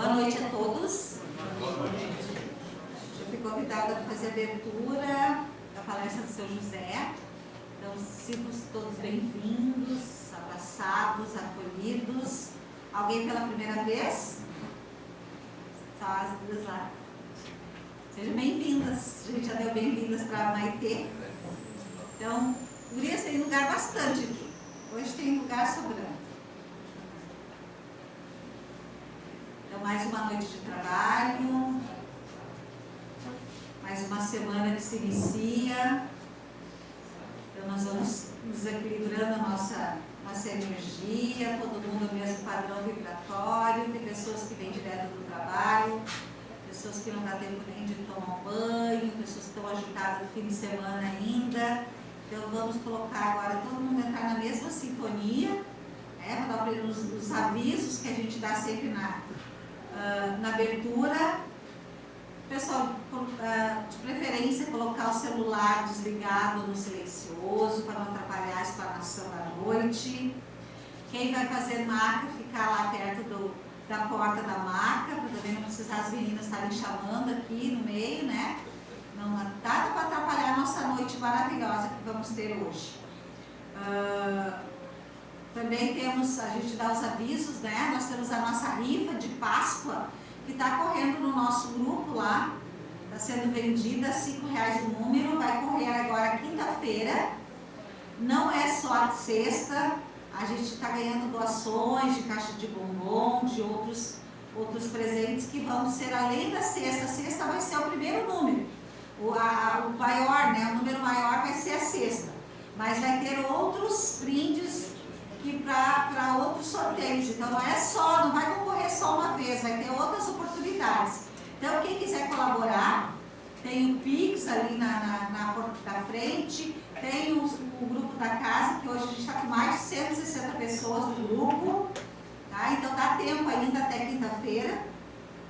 Boa noite a todos. Eu fui convidada para fazer a abertura da palestra do Seu José. Então, sintam-se todos bem-vindos, abraçados, acolhidos. Alguém pela primeira vez? Só as duas lá. Sejam bem-vindas. A gente já deu bem-vindas para a Maitê. Então, gurias, tem lugar bastante aqui. Hoje tem lugar sobrando. Então, mais uma noite de trabalho, mais uma semana que se inicia. Então, nós vamos desequilibrando a nossa energia, todo mundo no mesmo padrão vibratório. Tem pessoas que vêm direto do trabalho, pessoas que não dá tempo nem de tomar um banho, pessoas que estão agitadas no fim de semana ainda. Então, vamos colocar agora todo mundo entrar na mesma sintonia, né? Vou dar para os avisos que a gente dá sempre na abertura. Pessoal, de preferência, colocar o celular desligado no silencioso para não atrapalhar a explanação da noite. Quem vai fazer maca, ficar lá perto da porta da maca, para também não precisar as meninas estarem chamando aqui no meio, né? Não nada para atrapalhar a nossa noite maravilhosa que vamos ter hoje. Também temos, a gente dá os avisos, né? Nós temos a nossa rifa de Páscoa, que está correndo no nosso grupo lá. Está sendo vendida a R$5 o número, vai correr agora quinta-feira. Não é só a sexta, a gente está ganhando doações de caixa de bombom, de outros presentes que vão ser além da sexta. A sexta vai ser o primeiro número. O maior, né? O número maior vai ser a sexta. Mas vai ter outros brindes para outros sorteios. Então não vai concorrer só uma vez, vai ter outras oportunidades. Então quem quiser colaborar, tem o Pix ali na porta da frente, tem o grupo da casa, que hoje a gente está com mais de 160 pessoas no grupo, tá? Então dá tempo ainda até quinta-feira.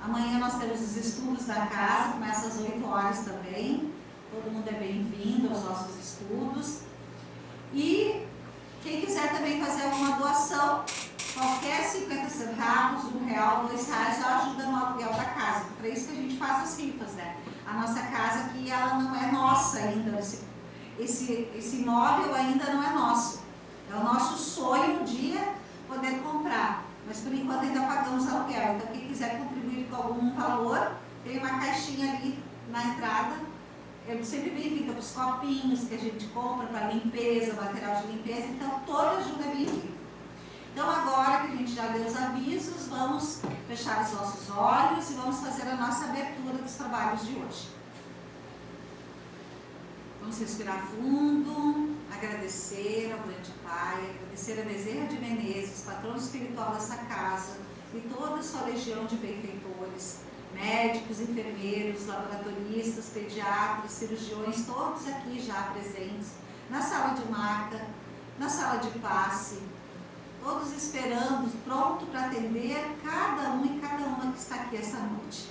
Amanhã nós temos os estudos da casa, começa às 8 horas também. Todo mundo é bem-vindo aos nossos estudos. E quem quiser também fazer alguma doação, qualquer 50 centavos, R$1, R$2, já ajuda no aluguel da casa. Para isso que a gente faz as rifas, né? A nossa casa aqui, ela não é nossa ainda. Esse imóvel ainda não é nosso. É o nosso sonho um dia poder comprar. Mas por enquanto ainda pagamos aluguel. Então quem quiser contribuir com algum valor, tem uma caixinha ali na entrada. Eu sempre bem-vinda para os copinhos que a gente compra para limpeza, material de limpeza. Então toda ajuda é bem-vinda. Então agora que a gente já deu os avisos, vamos fechar os nossos olhos e vamos fazer a nossa abertura dos trabalhos de hoje. Vamos respirar fundo, agradecer ao grande Pai, agradecer a Bezerra de Menezes, patrono espiritual dessa casa, e toda a sua legião de benfeitores, médicos, enfermeiros, laboratoristas, pediatras, cirurgiões, todos aqui já presentes, na sala de maca, na sala de passe, todos esperando, pronto para atender cada um e cada uma que está aqui essa noite.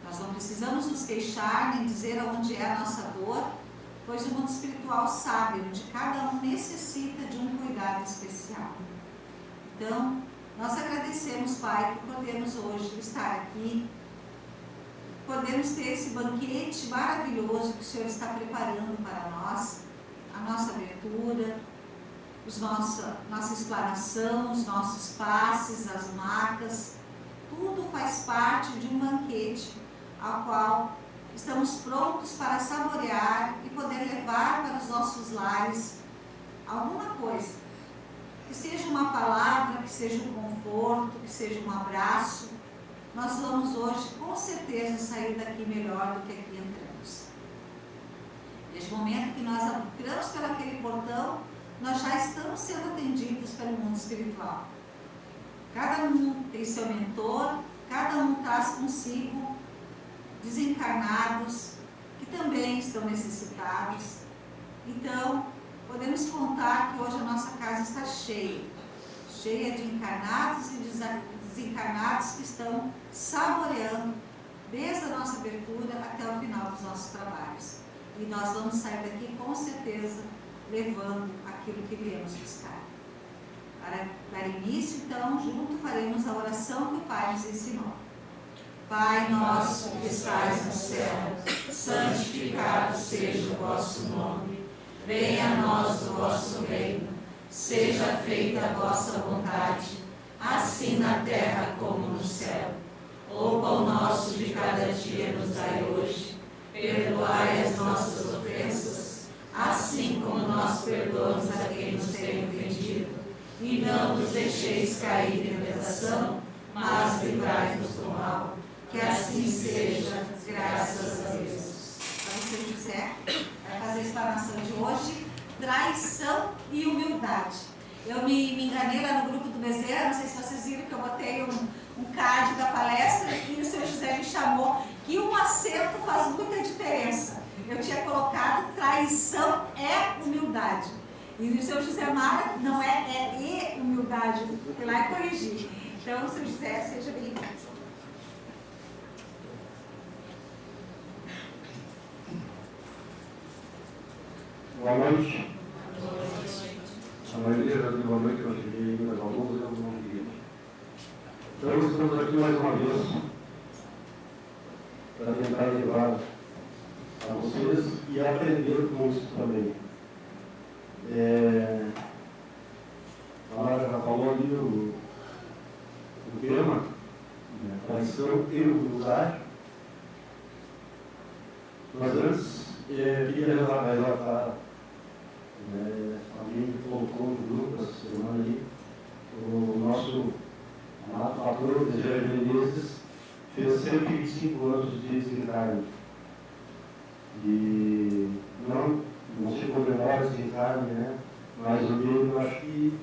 Nós não precisamos nos queixar nem dizer aonde é a nossa dor, pois o mundo espiritual sabe onde cada um necessita de um cuidado especial. Então, nós agradecemos, Pai, por podermos hoje estar aqui, podemos ter esse banquete maravilhoso que o Senhor está preparando para nós, a nossa abertura, nossa explanação, os nossos passes, as macas, tudo faz parte de um banquete ao qual estamos prontos para saborear e poder levar para os nossos lares alguma coisa, que seja uma palavra, que seja um conforto, que seja um abraço. Nós vamos hoje com certeza sair daqui melhor do que aqui entramos. Desde o momento que nós entramos por aquele portão, nós já estamos sendo atendidos pelo mundo espiritual. Cada um tem seu mentor, cada um traz consigo desencarnados que também estão necessitados. Então, podemos contar que hoje a nossa casa está cheia de encarnados e desencarnados que estão saboreando desde a nossa abertura até o final dos nossos trabalhos. E nós vamos sair daqui com certeza levando aquilo que viemos buscar. Para dar início, então, junto faremos a oração que o Pai nos ensinou. Pai nosso que estais no céu, santificado seja o vosso nome. Venha a nós o vosso reino. Seja feita a vossa vontade, assim na terra como no céu. O pão nosso de cada dia nos dai hoje. Perdoai as nossas ofensas, assim como nós perdoamos a quem nos tem ofendido. E não nos deixeis cair em tentação, mas livrai-nos do mal. Que assim seja, graças a Deus. Para você, José, vai fazer a explanação de hoje, traição e humildade. Eu me enganei lá no grupo do Bezerra, não sei se vocês viram que eu botei um card da palestra e o seu José me chamou que um acento faz muita diferença. Eu tinha colocado traição é humildade. E o seu José Mara não é humildade, eu fui lá e corrigi. Então, seu José, seja bem-vindo. Boa noite. A maioria já deu boa noite, eu cheguei mais alguns, eu não vi. Então, estamos aqui mais uma vez para tentar levar a vocês e aprender com isso também. A Lara já falou ali o tema, traição e humildade. Mas antes, queria relatar. Alguém colocou no grupo essa semana aí, o nosso patrão Bezerra Menezes fez 125 anos de desencarne. E não se comemora esse desencarne, né? Mas o dele eu acho que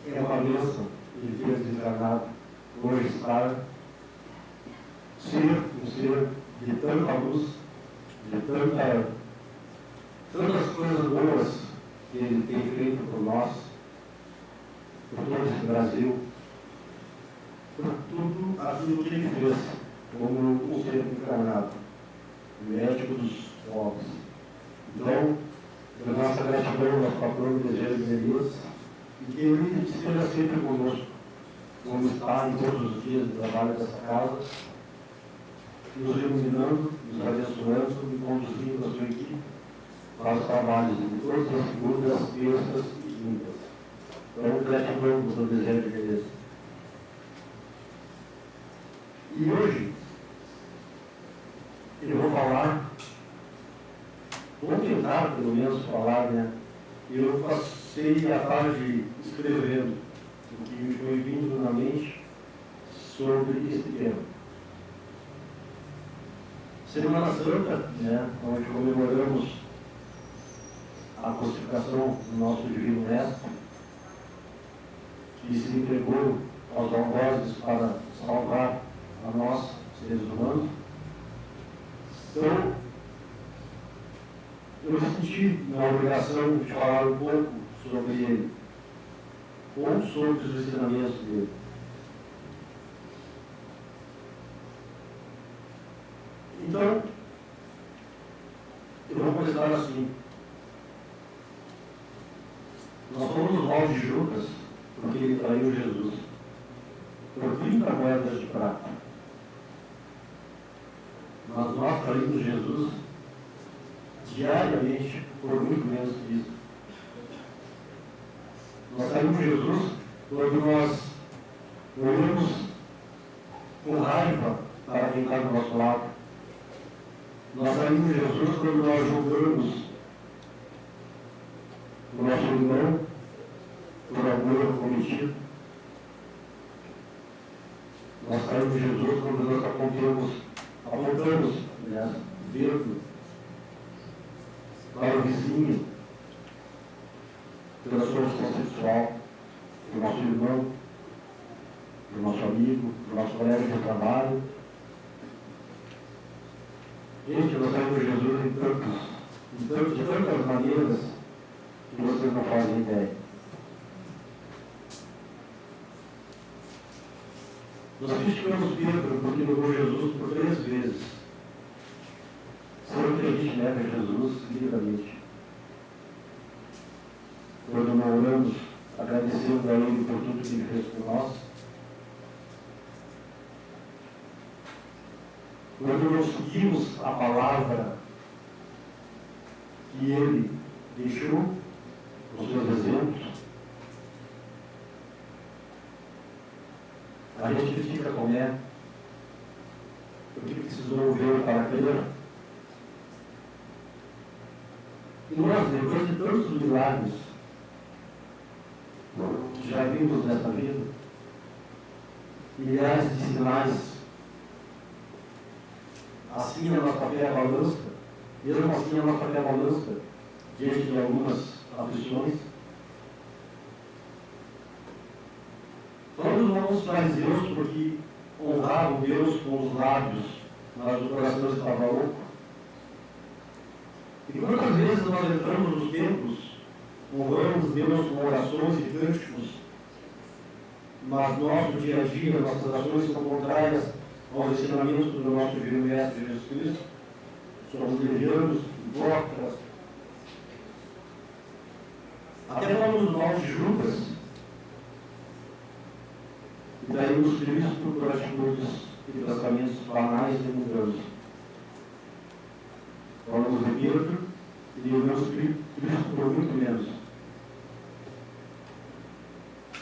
é uma bênção ele ter desencarnado. Hoje estar um ser de tanta luz, de tantas coisas boas que ele tem feito por nós, por todo esse Brasil, por tudo aquilo que ele fez, como um ser encarnado, médico dos pobres. Então, a nossa gratidão ao patrão Bezerra Menezes, e que ele esteja sempre conosco, como está em todos os dias do trabalho dessa casa, nos iluminando, nos abençoando e conduzindo a sua equipe para os trabalhos de todas as segundas, terças e quintas. Então, gratidão do Dr. Bezerra Menezes. E hoje, eu vou tentar pelo menos falar, né? Eu passei a tarde escrevendo o que me foi vindo na mente sobre esse tema. Semana Santa, né, onde comemoramos a crucificação do nosso Divino Mestre, que se entregou aos algozes para salvar a nós, seres humanos. Então, eu me senti na obrigação de falar um pouco sobre ele, ou sobre os ensinamentos dele. Então, eu vou começar assim. Nós fomos os maus de Judas, porque ele traiu Jesus por 30 moedas de prata. Mas nós traímos Jesus diariamente por muito menos que isso. Nós traímos Jesus quando nós olhamos com raiva para quem está do nosso lado. Nós traímos Jesus quando nós julgamos o nosso irmão por amor cometido. Nós traímos Jesus quando nós apontamos dedo para o vizinho pela sua opção sexual, para o nosso irmão, para o nosso amigo, para o nosso colega de trabalho. Gente, nós traímos Jesus de tantas maneiras que vocês não fazem ideia. Nós criticamos Pedro porque negou Jesus por 3 vezes. Sempre que a gente nega Jesus livremente. Quando não oramos agradecendo a Ele por tudo que Ele fez por nós. Quando nós seguimos a palavra que Ele deixou, os seus exemplos, a gente fica com medo, porque precisou ver para crer. E nós, depois de tantos milagres que já vimos nessa vida, milhares de sinais, assim a nossa fé balança, mesmo assim a nossa fé balança diante de algumas aflições. Todos vamos fariseus porque honravam Deus com os lábios, mas o coração estava louco. E quantas vezes nós entramos nos templos, honramos Deus com orações e cânticos, mas nosso dia a dia, nossas ações são contrárias aos ensinamentos do nosso Divino Mestre Jesus Cristo? Somos levianos, hipócritas. Até falamos mal de Judas, e daí nos Cristo por atitudes e pensamentos banais e mundanos. Falamos de Pedro e devemos Cristo por muito menos.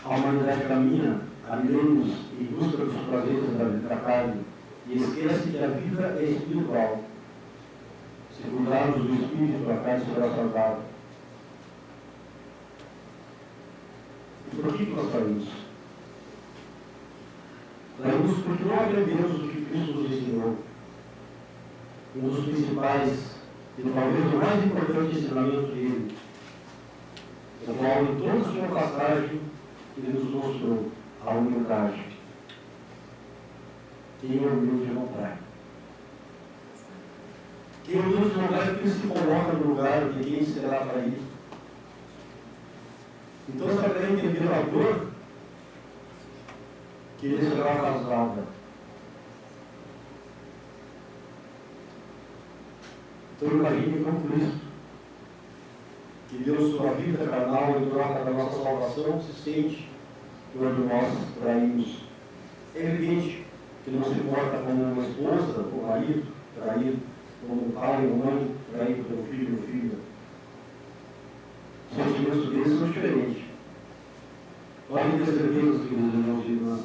A humanidade caminha há milênios em busca dos prazeres da carne e esquece que a vida é espiritual. Se cuidarmos do espírito, a carne será salvada. E por que nós saímos? Saímos porque não aprendemos o que Cristo nos ensinou. Um dos principais e talvez o mais importante ensinamento dele, o qual em toda a sua passagem ele nos mostrou a humildade. Quem é humilde não trai. Quem é humilde não trai porque se coloca no lugar de quem será traído. Então, se para entender a dor, que ele será causada. Então, imagine como Cristo, que deu sua vida carnal em troca da nossa salvação, se sente quando nós traímos. É evidente que não se importa como uma esposa ou marido traído, como um pai ou mãe traído pelo filho ou filha. Os sentimentos deles são diferentes. Podem ter certeza, queridos irmãos e irmãs,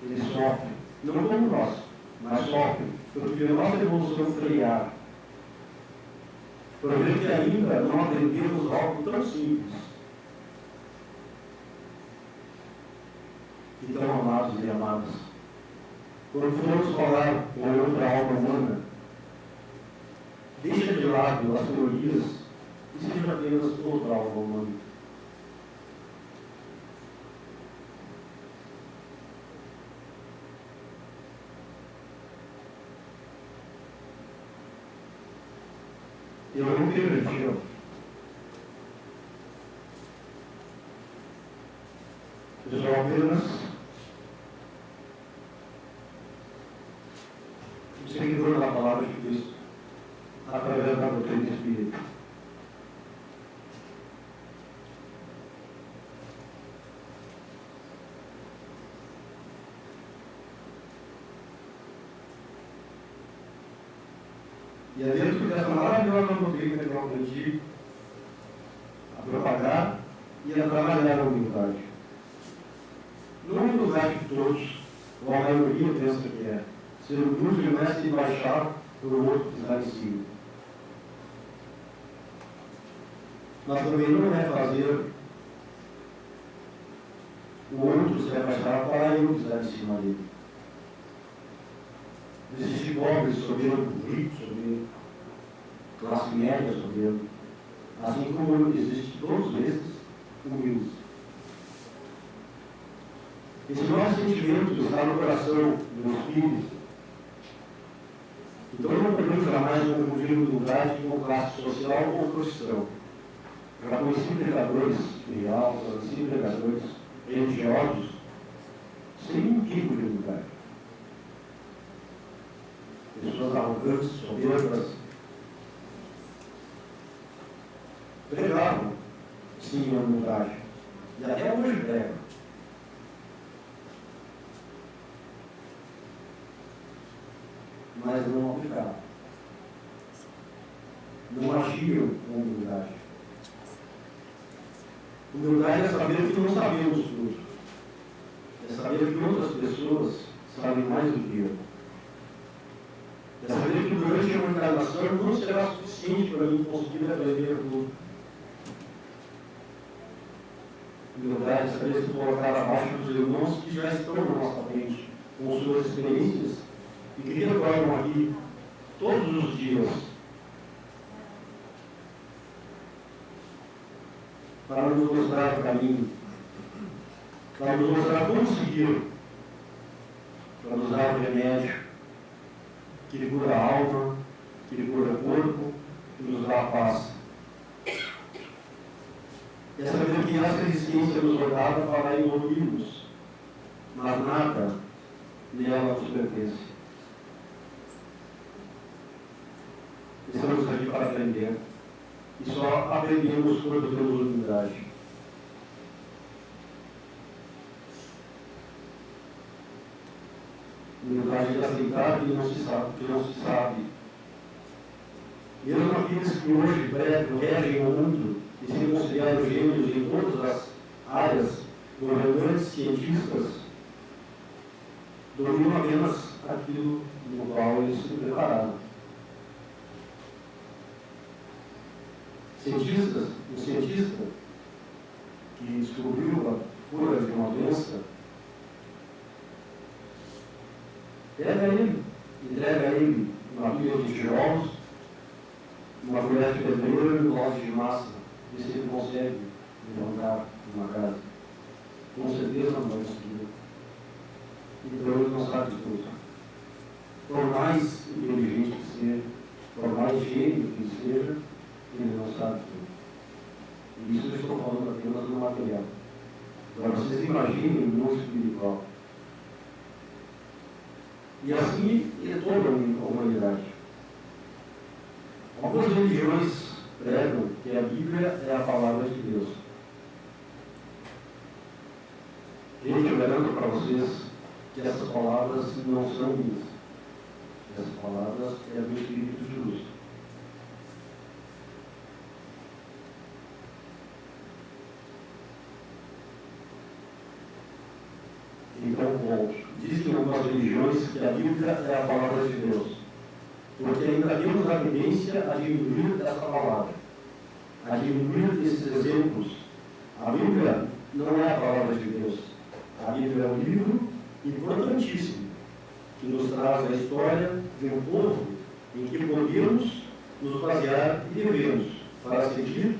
eles sofrem, não como nós, mas sofrem, porque a nossa evolução frear. Por ver que ainda não aprendemos algo tão simples. Então, amados e amadas, quando formos falar com outra alma humana, deixa de lado as teorias e seja apenas outra alma humana. Eu não permiti, eu sou apenas um seguidor da palavra de Cristo, através da doutrina espírita. E é dentro dessa maravilhosa doutrina que eu aprendi a propagar e a trabalhar a humildade. Não é humildade de todos, ou a maioria pensa que é. Ser humilde não é se baixar para o outro que está em cima. Mas também não é fazer o outro se abaixar para eu estar em cima dele. Existe pobre, soberbo, rico, soberbo, classe média, soberbo, assim como existe todos esses humildes. Esse nosso sentimento está no coração, no espírito. Então não podemos jamais confundir humildade com classe social ou profissão. Já conheci pregadores real, conheci pregadores religiosos sem nenhum tipo de humildade. Pessoas arrogantes, soberbas, pregavam, sim, a humildade, e até hoje pregam. Mas não aplicavam. Não agiam com humildade. Humildade é saber que não sabemos tudo. É saber que outras pessoas sabem mais do que eu. É saber que durante a encarnação não será suficiente para mim conseguir aprender tudo. Humildade é saber se colocar abaixo dos irmãos que já estão na nossa frente, com suas experiências, e que retornam aqui todos os dias para nos mostrar o caminho, para nos mostrar como seguir, para nos dar o remédio que cura a alma, que cura o corpo, que nos dá a paz. É saber que essa existência nos foi dada para evoluirmos, mas nada nela nos pertence. Estamos aqui para aprender, e só aprendemos quando temos humildade. Humildade de aceitar que não se sabe. Mesmo aqueles que hoje regem o mundo e se consideram gênios em todas as áreas, governantes, cientistas, dominam apenas aquilo no qual eles se prepararam. Um cientista que descobriu a cura de uma doença, entrega a ele uma pilha de tijolos, uma colher de pedreiro e um balde de massa, e se ele consegue levantar uma casa. Com certeza não vai conseguir. Então ele não sabe de tudo. Por mais inteligente que seja, por mais gênio que seja, ele não sabe tudo. E isso eu estou falando apenas do material. Agora vocês imaginem o mundo espiritual. E assim é toda a humanidade. Algumas religiões pregam que a Bíblia é a palavra de Deus. Gente, eu garanto para vocês que essas palavras não são minhas. Essas palavras é do Espírito de luz. Então, bom, dizem algumas religiões que a Bíblia é a palavra de Deus, porque ainda temos a tendência a diminuir essa palavra, a diminuir esses exemplos. A Bíblia não é a palavra de Deus. A Bíblia é um livro importantíssimo, que nos traz a história de um povo em que podemos nos basear e devemos para seguir,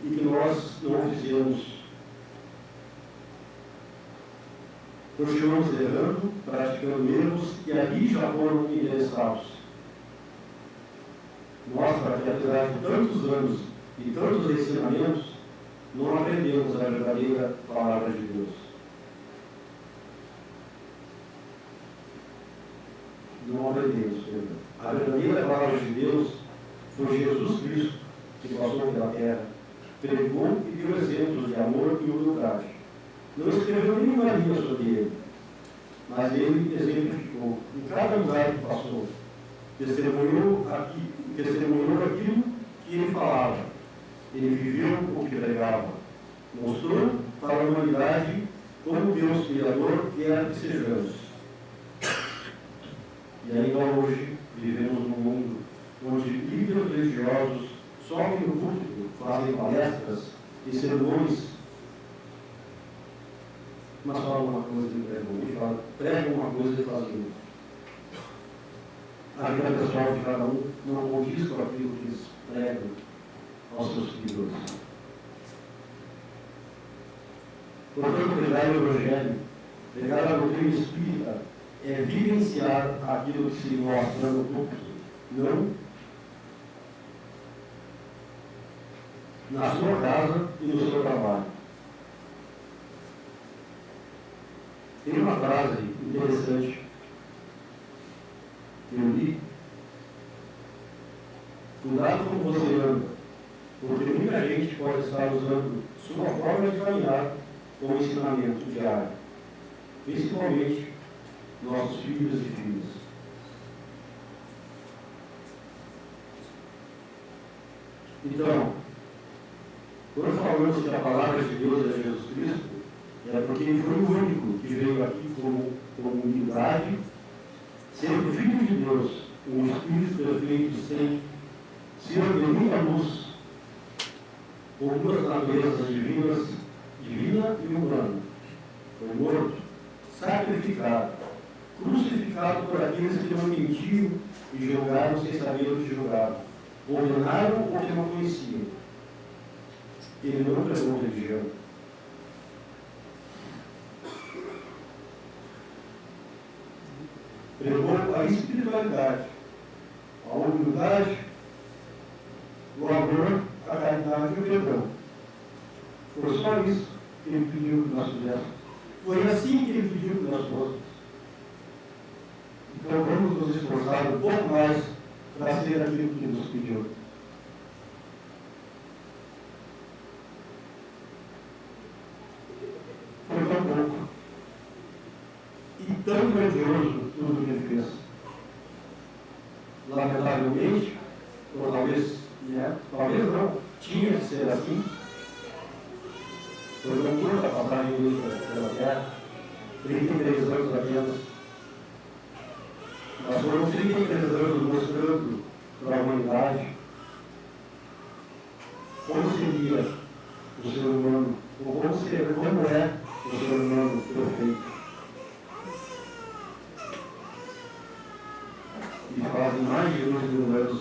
e que nós não fizemos. Continuamos errando, praticando erros que ali já foram endereçados. Mostra que, apesar de tantos anos e tantos ensinamentos, não aprendemos a verdadeira palavra de Deus. Não aprendemos, perdão. A verdadeira palavra de Deus foi Jesus Cristo, que passou pela terra, pregou e deu exemplos de amor e humildade. Não escreveu nenhuma linha sobre ele, mas ele exemplificou. Em cada lugar que passou, testemunhou aquilo que ele falava. Ele viveu o que pregava. Mostrou para a humanidade como Deus Criador quer que sejamos. E ainda hoje vivemos num mundo onde líderes religiosos sobem no púlpito, fazem palestras e sermões, mas falam uma coisa e pregam uma coisa e fazem outra. A vida pessoal de cada um não condiz com aquilo que eles pregam aos seus seguidores. Portanto, pregar o Evangelho, pregar a doutrina espírita, é vivenciar aquilo que se mostra no púlpito, não na sua casa e no seu trabalho. Tem uma frase interessante que eu li: cuidado como você anda, porque muita gente gente pode estar usando sua forma de caminhar como ensinamento diário, principalmente nossos filhos e filhas. Então, quando falamos que a palavra de Deus é Jesus Cristo, é porque ele foi o único que veio aqui como unidade, sendo Filho de Deus, um Espírito perfeito, sem ser de muita luz, com duas naturezas divinas, divina e humana. Foi morto, sacrificado, crucificado por aqueles que não mentiam e julgaram sem saber o que julgaram, condenaram o que não conheciam. Ele não pregou religião. Pregou a espiritualidade, a humildade, o amor, a caridade e o perdão. Foi só isso que ele pediu que nós fizéssemos. Foi assim que ele pediu que nós fôssemos. Então vamos nos esforçar um pouco mais para ser aquilo que nos pediu. Foi tão pouco e tão grandioso tudo que ele fez. Lamentavelmente, ou talvez não, tinha que ser assim. Foi tão curta a passagem dele pela terra, 33 anos apenas. Mas foram 33 anos mostrando para a humanidade como seria o ser humano, ou como é o ser humano perfeito. E fazem mais de 2.000 anos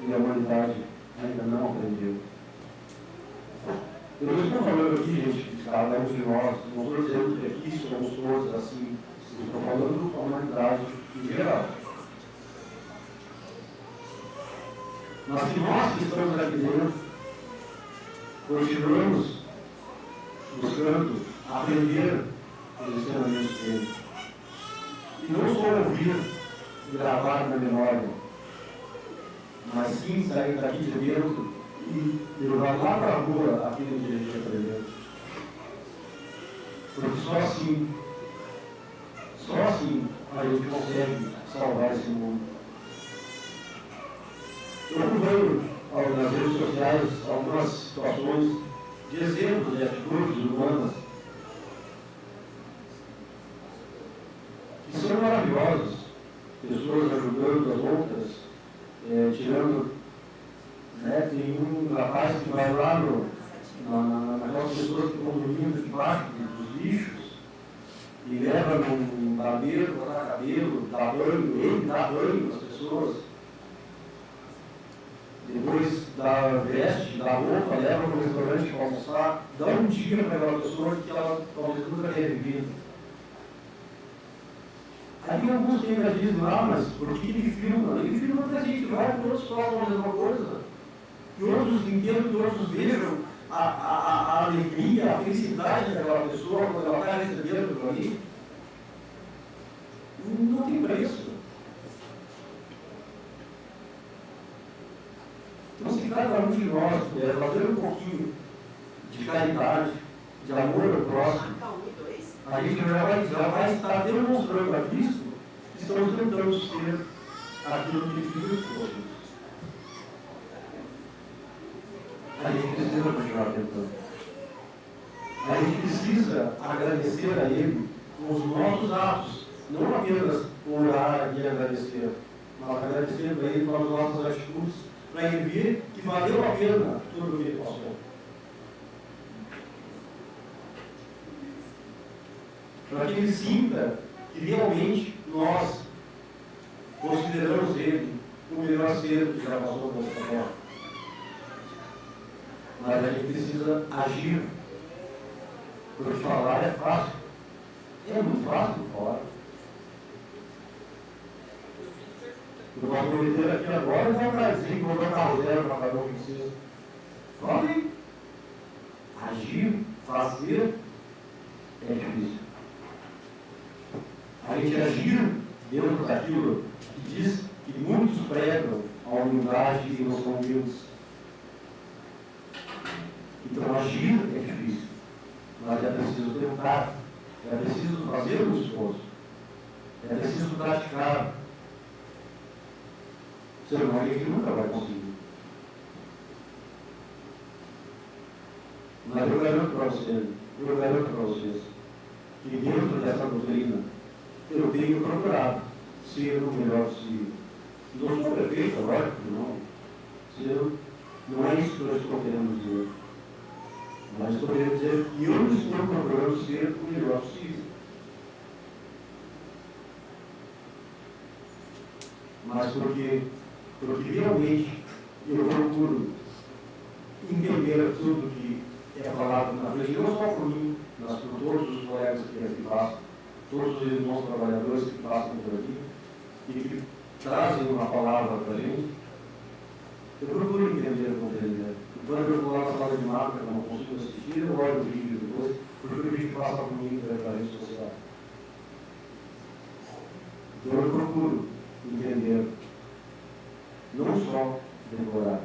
e a humanidade ainda não aprendeu. Eu não estou falando aqui, gente, de cada um de nós, não estou dizendo que aqui somos todos assim, estou falando da humanidade em geral. Mas se nós que estamos aqui dentro continuamos buscando aprender os ensinamentos dele, e não só ouvir, gravar na memória, mas sim sair daqui de dentro e levar lá para a rua aquilo que a gente aprendeu. Porque só assim a gente consegue salvar esse mundo. Eu acompanho nas redes sociais algumas situações de exemplos de atitudes humanas que são maravilhosas. Pessoas ajudando as outras, tirando, tem um rapaz que vai lá naquelas pessoas que estão dormindo debaixo dos lixos e leva num barbeiro, cortar cabelo, dá banho, ele dá banho às pessoas, depois dá veste, dá roupa, leva no restaurante para almoçar, dá um dia para aquela pessoa que ela talvez nunca tenha vivido. Aí alguns que ainda dizem, mas por que ele filma? Ele filma para a gente, vai que todos falam a mesma coisa. Que outros entendam, que outros vejam a alegria, a felicidade daquela pessoa quando ela está recebendo aquilo ali. Não tem preço. Então, se cada um de nós puder fazer um pouquinho de caridade, de amor ao próximo, a gente já vai estar demonstrando a Cristo que estamos tentando ser aquilo que Ele pediu que fôssemos. A gente precisa continuar tentando. A gente precisa agradecer a Ele com os nossos atos, não apenas orar e agradecer, mas agradecer a Ele pelas nossas atitudes, para Ele ver que valeu a pena tudo o que Ele passou. Para que Ele sinta que realmente nós consideramos Ele o melhor ser que já passou por essa terra. Mas a gente precisa agir, porque falar é fácil. É muito fácil falar. Eu vou aproveitar aqui agora e dar um prazer, vou dar carro zero para cada um de vocês. Falem. Agir, fazer, é difícil. A gente agir dentro daquilo que diz que muitos pregam a humildade e não são humildes. Então agir é difícil, mas é preciso tentar, é preciso fazer um esforço, é preciso praticar. O ser humano que nunca vai conseguir. Mas eu garanto para vocês, que dentro dessa doutrina eu tenho procurado ser o melhor possível. Não sou perfeito, lógico que não. Não é isso que eu estou querendo dizer. Mas estou querendo dizer que eu estou procurando ser o melhor possível. Mas porque realmente eu procuro entender tudo que é falado na frente, não só por mim, mas por todos os colegas que aqui passam, todos os irmãos trabalhadores que passam por aqui e que trazem uma palavra para a gente. Eu procuro entender e compreender. Quando eu vou lá na sala de marca, eu não consigo assistir, eu olho o vídeo depois, porque o vídeo passa por mim para a rede social. Então eu procuro entender, não só decorar.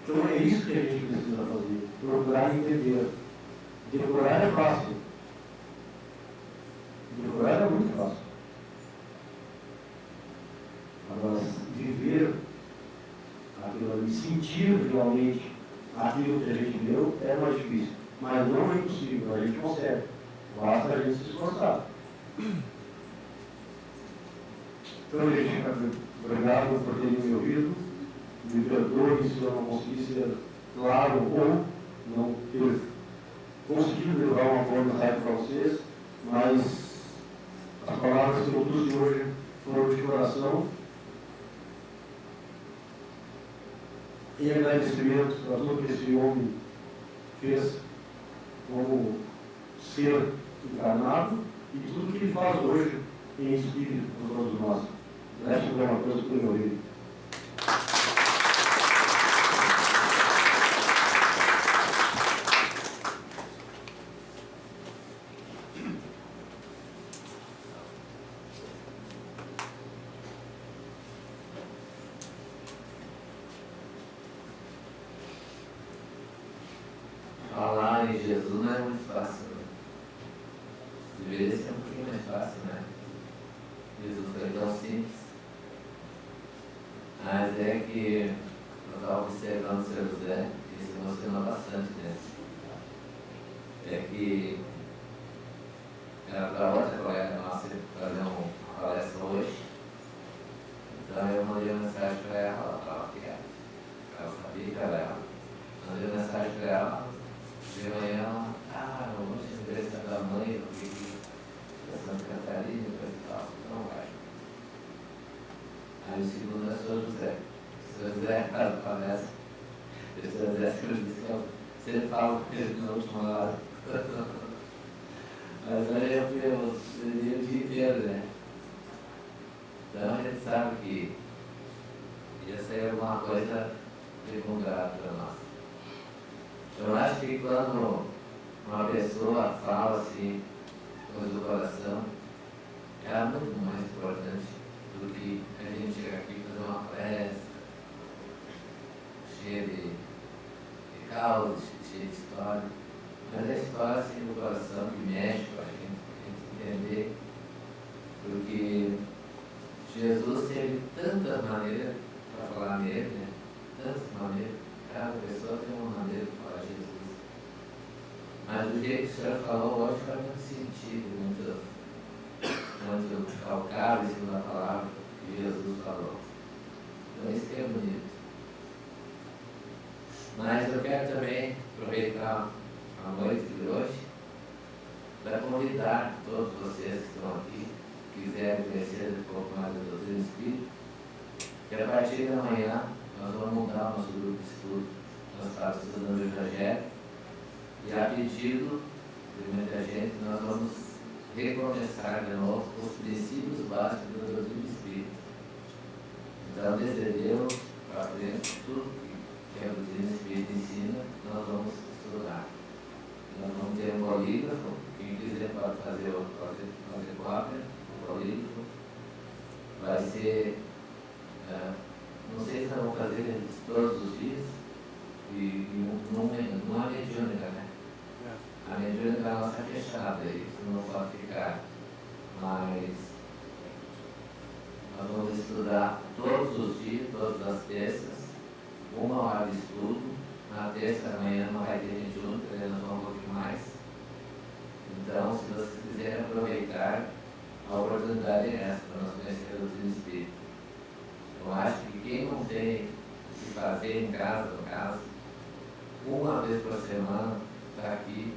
Então é isso que a gente precisa fazer, procurar entender. Decorar é fácil. Decorar é muito fácil. Agora, viver aquilo ali, sentir realmente aquilo que a gente leu é mais difícil. Mas não é impossível, a gente consegue. Basta a gente se esforçar. Então, gente, obrigado por terem me ouvido. Me perdoe se eu não consegui ser claro ou não ter conseguido levar uma boa mensagem para vocês, mas as palavras que eu trouxe hoje foram de coração. Em agradecimento a tudo que esse homem fez como ser encarnado e tudo que ele faz hoje em espírito por todos nós. Deixa eu ver uma coisa para eu ouvir. Falar em Jesus não é muito fácil, né? Deveria ser um pouquinho mais fácil, né? Jesus foi tão simples. Mas é que eu estava observando o Sr. José e se emocionou bastante, né? É que era para outra colega nossa fazer uma palestra hoje. Então eu mandei uma mensagem para ela, que ela sabia que era ela. Mandei uma mensagem para ela. De manhã, hoje é aniversário da mãe, eu fiquei para Santa Catarina, e tal, não vai. Aí o segundo é o Sr. José. O Sr. José, para a palestra, o Sr. José sempre fala com ele na última hora. Mas aí eu fui o dia inteiro, né? Então a gente sabe que ia sair alguma coisa de bom grado para nós. Eu acho que quando uma pessoa fala assim, coisa do coração, é muito mais importante do que a gente chegar aqui e fazer uma palestra cheia de causas, cheia de história. Mas a história assim do coração que mexe com a gente entender, porque Jesus teve tantas maneiras para falar nele, né? Tantas maneiras. Cada pessoa tem uma maneira de falar de Jesus. Mas o jeito que o senhor falou hoje faz muito sentido, muito calcado em cima da palavra que Jesus falou. Então isso que é bonito. Mas eu quero também aproveitar a noite de hoje para convidar todos vocês que estão aqui, que quiserem conhecer um pouco mais da doutrina espírita, que a partir da manhã nós vamos mudar o nosso grupo de estudo. Nós estamos estudando o Evangelho e, a pedido de muita gente, nós vamos recomeçar de novo os princípios básicos da doutrina espírita. Então, desde Deus para frente, tudo que a doutrina espírita ensina, nós vamos estudar. Nós vamos ter um bolígrafo, quem quiser pode fazer cópia, o bolígrafo. Vai ser. Não sei se nós vamos fazer todos os dias, e numa A mediúnica é nossa fechada, isso não pode ficar. Mas nós vamos estudar todos os dias, todas as terças, 1 hora de estudo. Na terça da manhã não vai ter gente junto, nós vamos um pouquinho mais. Então, se vocês quiserem aproveitar, a oportunidade é essa, para nós conhecer a doutrina espírita. Eu acho que quem não tem o que fazer em casa, no caso, uma vez por semana, está aqui,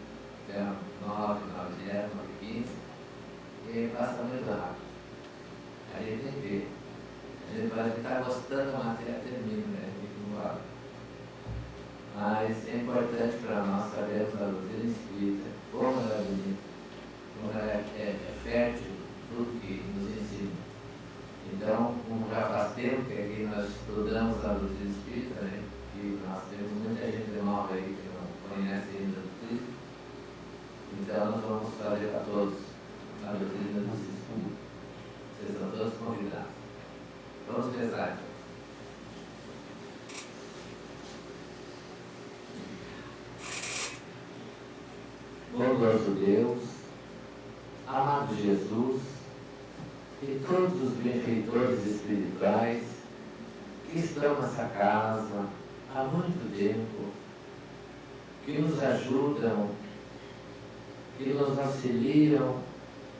até 9, 10, 9h15, e passa muito rápido. A gente tem que ver. A gente vai estar gostando da matéria, termina, né? Mas é importante para nós sabermos a doutrina espírita, como ela é bonita, como ela é fértil, tudo que nos ensina. Então, como já faz tempo que aqui nós estudamos a doutrina espírita, né? E nós temos muita gente nova aí que não conhece ainda a doutrina. Então, nós vamos fazer para todos a doutrina dos espíritos. Vocês são todos convidados. Vamos rezar. Bondoso Deus, amado Jesus e todos os benfeitores espirituais que estão nessa casa há muito tempo, que nos ajudam, que nos auxiliam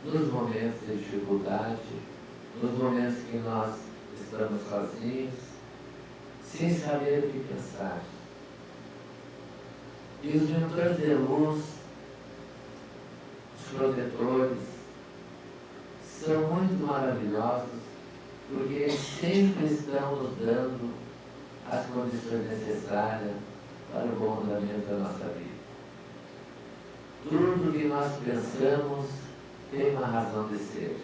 nos momentos de dificuldade, nos momentos que nós estamos sozinhos, sem saber o que pensar. E os mentores de luz, os protetores, são muito maravilhosos, porque eles sempre estão nos dando as condições necessárias para o bom andamento da nossa vida. Tudo que nós pensamos tem uma razão de ser.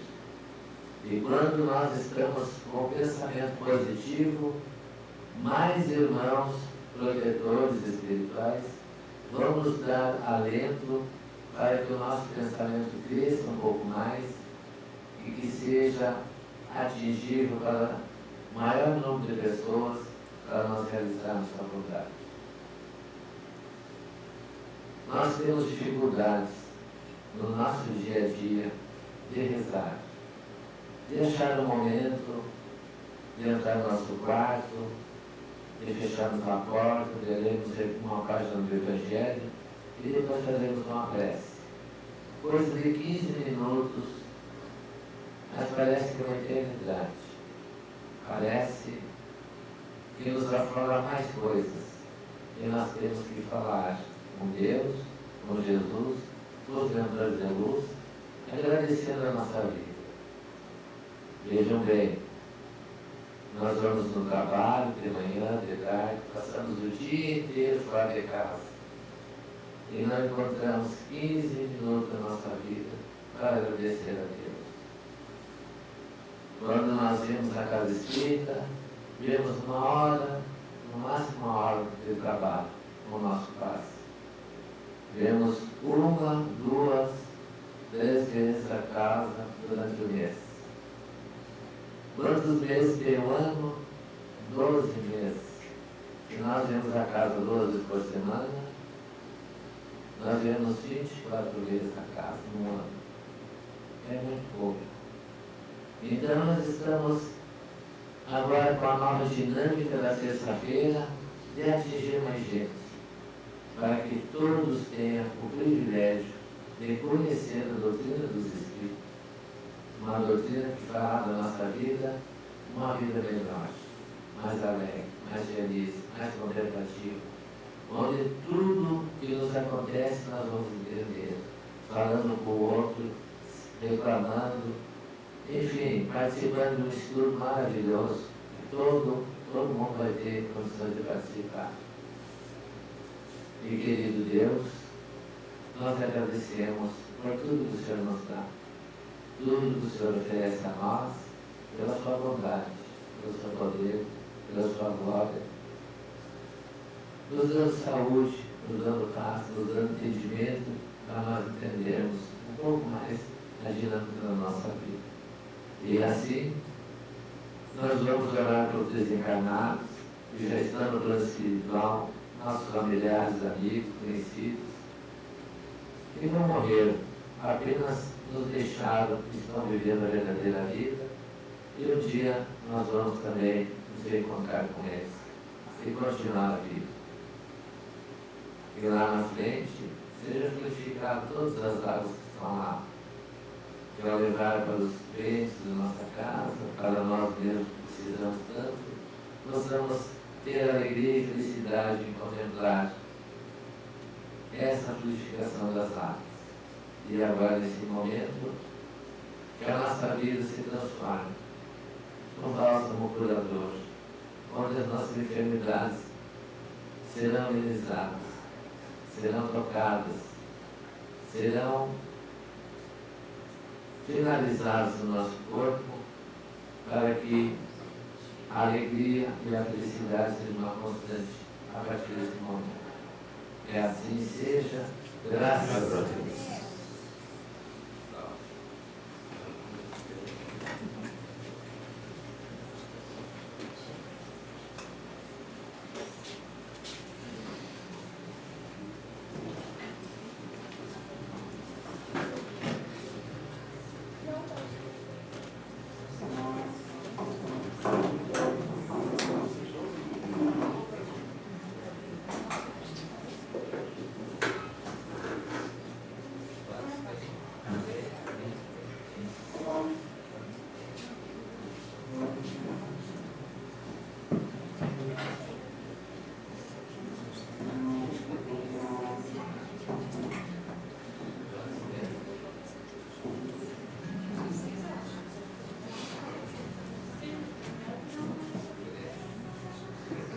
E quando nós estamos com o pensamento positivo, mais irmãos protetores espirituais vão nos dar alento para que o nosso pensamento cresça um pouco mais e que seja atingível para o maior número de pessoas para nós realizarmos a vontade. Nós temos dificuldades no nosso dia a dia de rezar, de achar um momento, de entrar no nosso quarto, de fecharmos a porta, de lermos uma página do Evangelho e depois fazermos uma prece. Coisa de 15 minutos, mas parece que é uma eternidade. Parece que nos aflora mais coisas. E nós temos que falar com Deus, com Jesus, com os mentores de luz, agradecendo a nossa vida. Vejam bem, nós vamos no trabalho, de manhã, de tarde, passamos o dia inteiro fora de casa. E nós encontramos 15 minutos da nossa vida para agradecer a Deus. Quando nós vemos a casa espírita, vemos 1 hora, no máximo 1 hora de trabalho com o nosso passe. Vemos 1, 2, 3 vezes a casa durante o mês. Quantos meses tem um ano? 12 meses. Se nós vemos a casa 2 vezes por semana, nós vemos 24 vezes a casa no ano. É muito pouco. Então nós estamos agora com a nova dinâmica da sexta-feira de atingir mais gente, para que todos tenham o privilégio de conhecer a doutrina dos Espíritos, uma doutrina que fala da nossa vida, uma vida melhor, mais alegre, mais feliz, mais contemplativa, onde tudo que nos acontece nós vamos entender, falando com o outro, reclamando, enfim, participando de um estudo maravilhoso, que todo mundo vai ter condições de participar. E querido Deus, nós agradecemos por tudo que o Senhor nos dá, tudo que o Senhor oferece a nós, pela sua bondade, pelo seu poder, pela sua glória, nos dando saúde, nos dando paz, nos dando entendimento, para nós entendermos um pouco mais a dinâmica da nossa vida. E assim, nós vamos orar pelos desencarnados, que já estão no plano espiritual, nossos familiares, amigos, conhecidos, que não morreram, apenas nos deixaram e estão vivendo a verdadeira vida, e um dia nós vamos também nos reencontrar com eles e continuar a vida. E lá na frente, seja purificado todas as águas que estão lá, que ao levar para os crentes da nossa casa, para nós mesmos que precisamos tanto, nós vamos ter alegria e felicidade em contemplar essa purificação das águas. E agora, nesse momento, que a nossa vida se transforme num bálsamo curador, onde as nossas enfermidades serão amenizadas, serão trocadas, serão finalizadas no nosso corpo, para que a alegria e a felicidade sejam uma constante a partir desse momento. Que assim seja, graças a Deus.